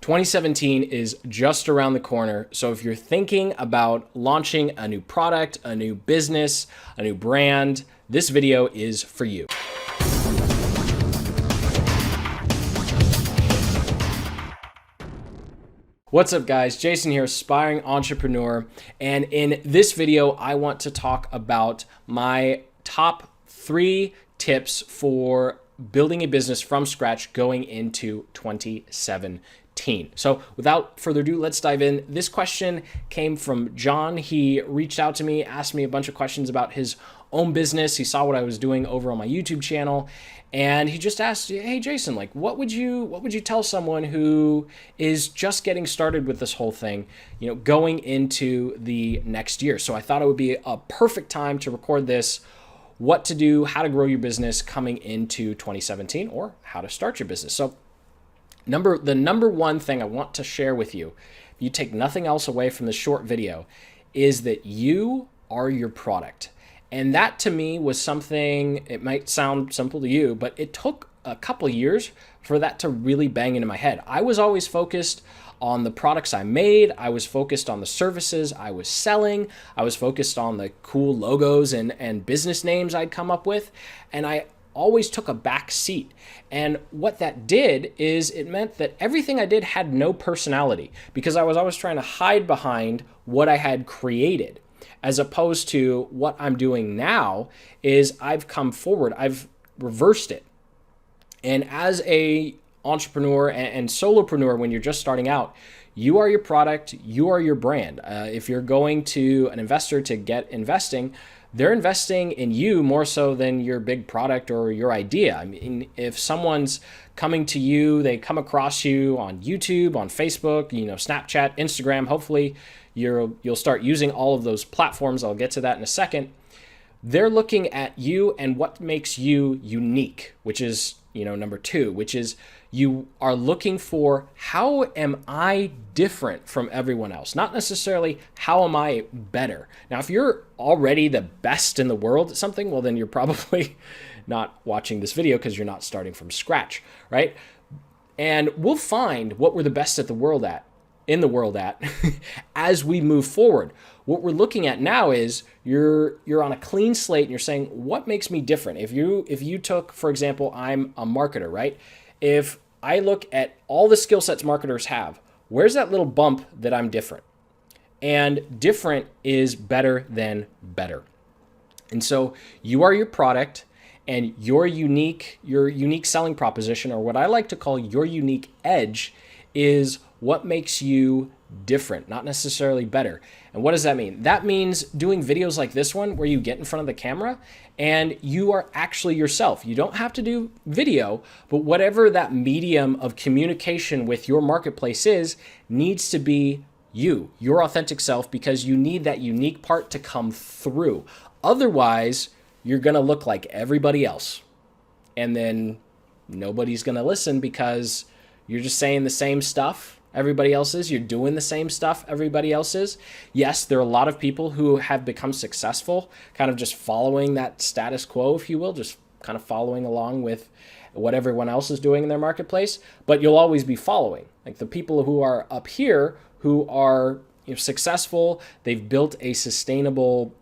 2017 is just around the corner. So if you're thinking about launching a new product, a new business, a new brand, this video is for you. What's up guys, Jason here, aspiring entrepreneur. And in this video, I want to talk about my top 3 tips for building a business from scratch going into 2017. So without further ado, let's dive in. This question came from John. He reached out to me, asked me a bunch of questions about his own business. He saw what I was doing over on my YouTube channel, and he just asked, "Hey Jason, like what would you tell someone who is just getting started with this whole thing, going into the next year?" So I thought it would be a perfect time to record this. What to do, how to grow your business coming into 2017, or how to start your business. So the number one thing I want to share with you, if you take nothing else away from this short video, is that you are your product. And that to me was something, it might sound simple to you, but it took a couple years for that to really bang into my head. I was always focused on the products I made. I was focused on the services I was selling. I was focused on the cool logos and business names I'd come up with. And I always took a back seat. And what that did is it meant that everything I did had no personality, because I was always trying to hide behind what I had created, as opposed to what I'm doing now is I've come forward, I've reversed it. And as a entrepreneur and solopreneur, when you're just starting out, you are your product, you are your brand. If you're going to an investor to get investing, they're investing in you more so than your big product or your idea. I mean, if someone's coming to you, they come across you on YouTube, on Facebook, Snapchat, Instagram, hopefully you'll start using all of those platforms. I'll get to that in a second. They're looking at you and what makes you unique, which is, number 2, which is you are looking for, how am I different from everyone else? Not necessarily how am I better. Now, if you're already the best in the world at something, well, then you're probably not watching this video because you're not starting from scratch, right? And we'll find what we're the best in the world at as we move forward. What we're looking at now is you're on a clean slate and you're saying, what makes me different? If you took, for example, I'm a marketer, right? If I look at all the skill sets marketers have, where's that little bump that I'm different? And different is better than better. And so you are your product, and your unique selling proposition, or what I like to call your unique edge, is what makes you different, not necessarily better. And what does that mean? That means doing videos like this one where you get in front of the camera and you are actually yourself. You don't have to do video, but whatever that medium of communication with your marketplace is, needs to be you, your authentic self, because you need that unique part to come through. Otherwise, you're going to look like everybody else. And then nobody's going to listen because you're just saying the same stuff everybody else is. You're doing the same stuff everybody else is. Yes, there are a lot of people who have become successful kind of just following that status quo, if you will, just kind of following along with what everyone else is doing in their marketplace. But you'll always be following. Like the people who are up here, who are successful, they've built a sustainable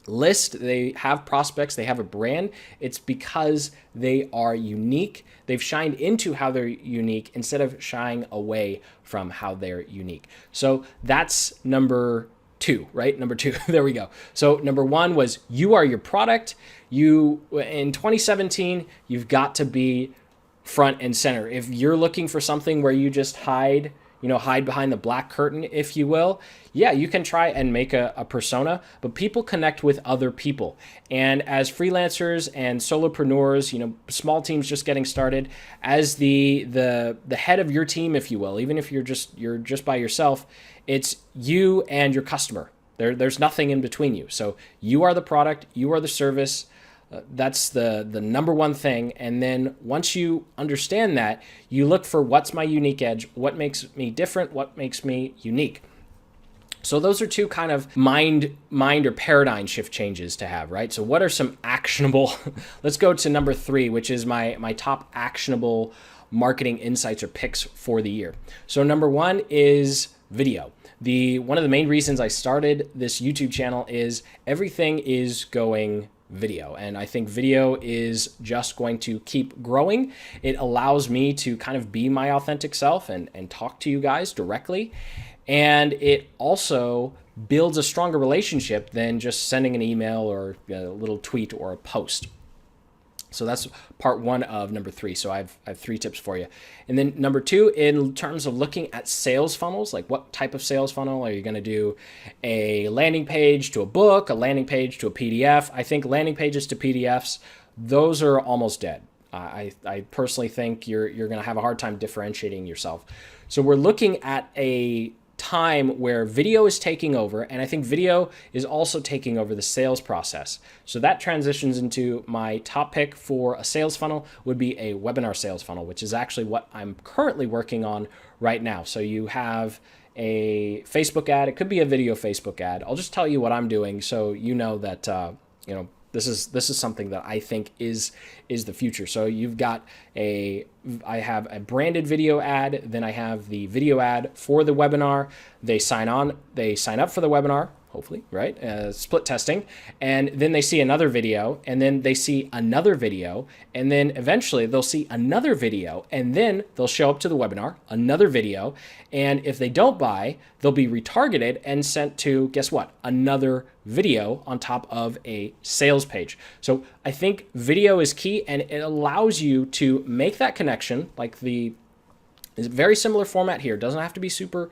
list, they have prospects, they have a brand. It's because they are unique. They've shined into how they're unique instead of shying away from how they're unique. So that's number 2, right? Number 2, there we go. So number 1 was you are your product. In 2017, you've got to be front and center. If you're looking for something where you just hide behind the black curtain, if you will, yeah, you can try and make a persona, but people connect with other people. And as freelancers and solopreneurs, small teams just getting started, as the head of your team, if you will, even if you're just by yourself, it's you and your customer. There's nothing in between you. So you are the product, you are the service. That's the number one thing. And then once you understand that, you look for what's my unique edge, what makes me different, what makes me unique. So those are 2 kind of mind or paradigm shift changes to have, right? So what are some actionable, let's go to number 3, which is my top actionable marketing insights or picks for the year. So number one is video. One of the main reasons I started this YouTube channel is everything is going video. And I think video is just going to keep growing. It allows me to kind of be my authentic self and talk to you guys directly. And it also builds a stronger relationship than just sending an email or a little tweet or a post. So that's part one of number three. So I have 3 tips for you. And then number 2, in terms of looking at sales funnels, like what type of sales funnel are you going to do? A landing page to a book, a landing page to a PDF. I think landing pages to PDFs, those are almost dead. I personally think you're going to have a hard time differentiating yourself. So we're looking at a time where video is taking over, and I think video is also taking over the sales process. So that transitions into my top pick for a sales funnel would be a webinar sales funnel, which is actually what I'm currently working on right now. So you have a Facebook ad, it could be a video Facebook ad. I'll just tell you what I'm doing so you know that this is something that I think is the future. So you've got I have a branded video ad, then I have the video ad for the webinar. They sign up for the webinar, hopefully, right? Split testing, and then they see another video, and then they see another video, and then eventually they'll see another video, and then they'll show up to the webinar, another video, and if they don't buy, they'll be retargeted and sent to, guess what? Another video on top of a sales page. So I think video is key, and it allows you to make that connection, it's a very similar format here. It doesn't have to be super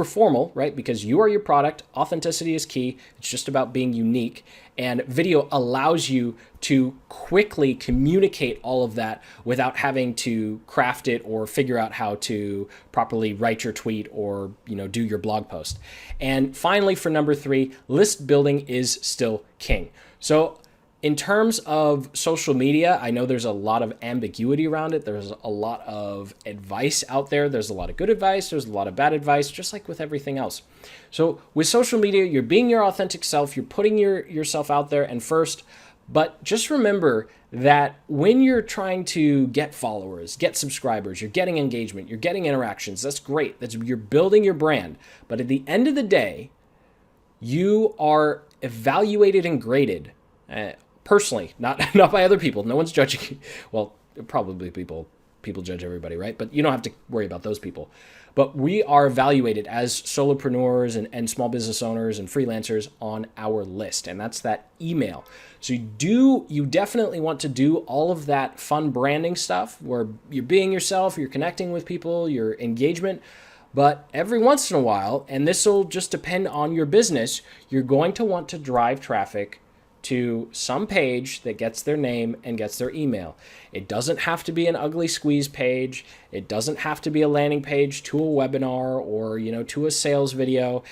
formal, right? Because you are your product. Authenticity is key. It's just about being unique. And video allows you to quickly communicate all of that without having to craft it or figure out how to properly write your tweet or, do your blog post. And finally, for number 3, list building is still king. So in terms of social media, I know there's a lot of ambiguity around it. There's a lot of advice out there. There's a lot of good advice. There's a lot of bad advice, just like with everything else. So with social media, you're being your authentic self. You're putting yourself out there and first. But just remember that when you're trying to get followers, get subscribers, you're getting engagement, you're getting interactions. That's great. You're building your brand. But at the end of the day, you are evaluated and graded personally, not by other people. No one's judging you. Well, probably people judge everybody, right? But you don't have to worry about those people. But we are evaluated as solopreneurs and small business owners and freelancers on our list, and that's that email. So you definitely want to do all of that fun branding stuff where you're being yourself, you're connecting with people, your engagement. But every once in a while, and this will just depend on your business, you're going to want to drive traffic to some page that gets their name and gets their email. It doesn't have to be an ugly squeeze page. It doesn't have to be a landing page to a webinar or, to a sales video.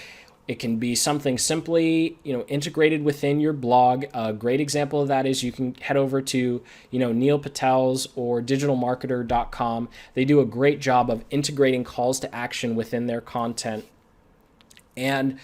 It can be something simply, integrated within your blog. A great example of that is you can head over to, Neil Patel's or digitalmarketer.com. They do a great job of integrating calls to action within their content. And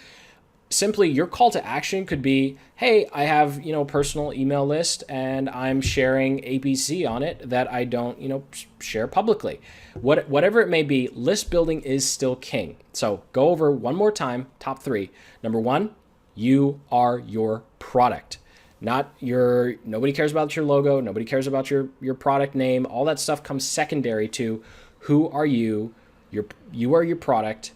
simply your call to action could be, hey, I have, a personal email list and I'm sharing ABC on it that I don't, share publicly. Whatever it may be, list building is still king. So go over one more time, top 3. Number 1, you are your product. Nobody cares about your logo. Nobody cares about your product name. All that stuff comes secondary to who are you? You are your product.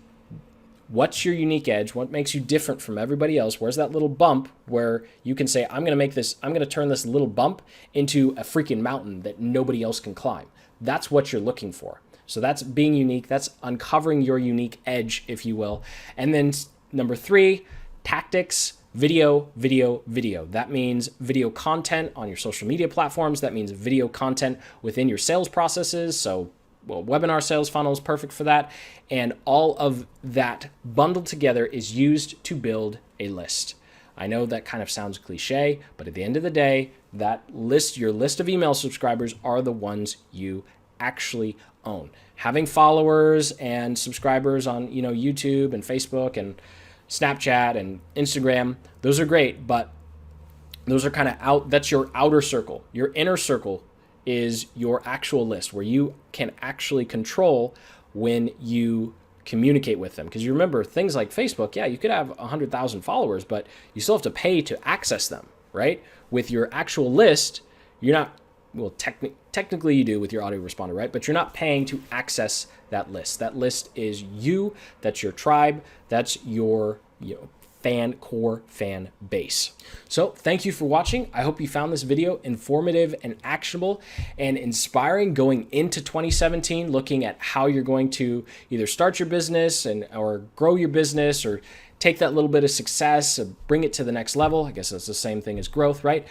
What's your unique edge? What makes you different from everybody else? Where's that little bump where you can say, I'm going to turn this little bump into a freaking mountain that nobody else can climb. That's what you're looking for. So that's being unique. That's uncovering your unique edge, if you will. And then number 3, tactics, video. That means video content on your social media platforms. That means video content within your sales processes. So webinar sales funnel is perfect for that. And all of that bundled together is used to build a list. I know that kind of sounds cliche, but at the end of the day, your list of email subscribers are the ones you actually own. Having followers and subscribers on, YouTube and Facebook and Snapchat and Instagram, those are great, but those are kind of that's your outer circle. Your inner circle is your actual list, where you can actually control when you communicate with them. Because you remember things like Facebook, yeah, you could have 100,000 followers, but you still have to pay to access them, right? With your actual list, you're not, well, technically you do with your autoresponder, right? But you're not paying to access that list. That list is you, that's your tribe, that's your core fan base. So thank you for watching. I hope you found this video informative and actionable and inspiring going into 2017, looking at how you're going to either start your business or grow your business, or take that little bit of success and bring it to the next level. I guess that's the same thing as growth, right?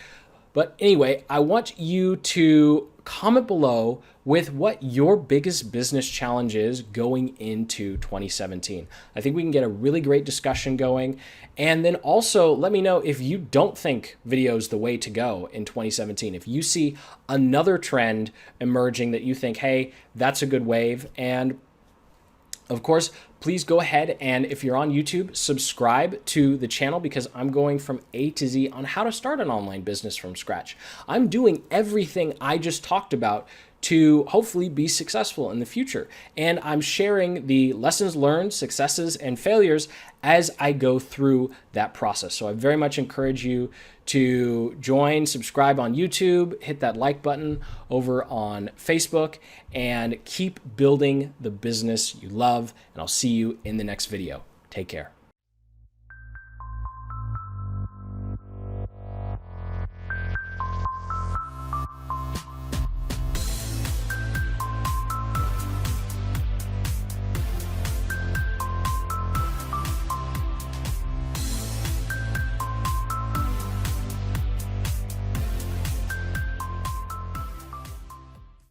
But anyway, I want you to comment below with what your biggest business challenge is going into 2017. I think we can get a really great discussion going. And then also let me know if you don't think video is the way to go in 2017. If you see another trend emerging that you think, hey, that's a good wave. And of course, please go ahead and if you're on YouTube, subscribe to the channel, because I'm going from A to Z on how to start an online business from scratch. I'm doing everything I just talked about to hopefully be successful in the future. And I'm sharing the lessons learned, successes, and failures as I go through that process. So I very much encourage you to join, subscribe on YouTube, hit that like button over on Facebook, and keep building the business you love. And I'll see you in the next video. Take care.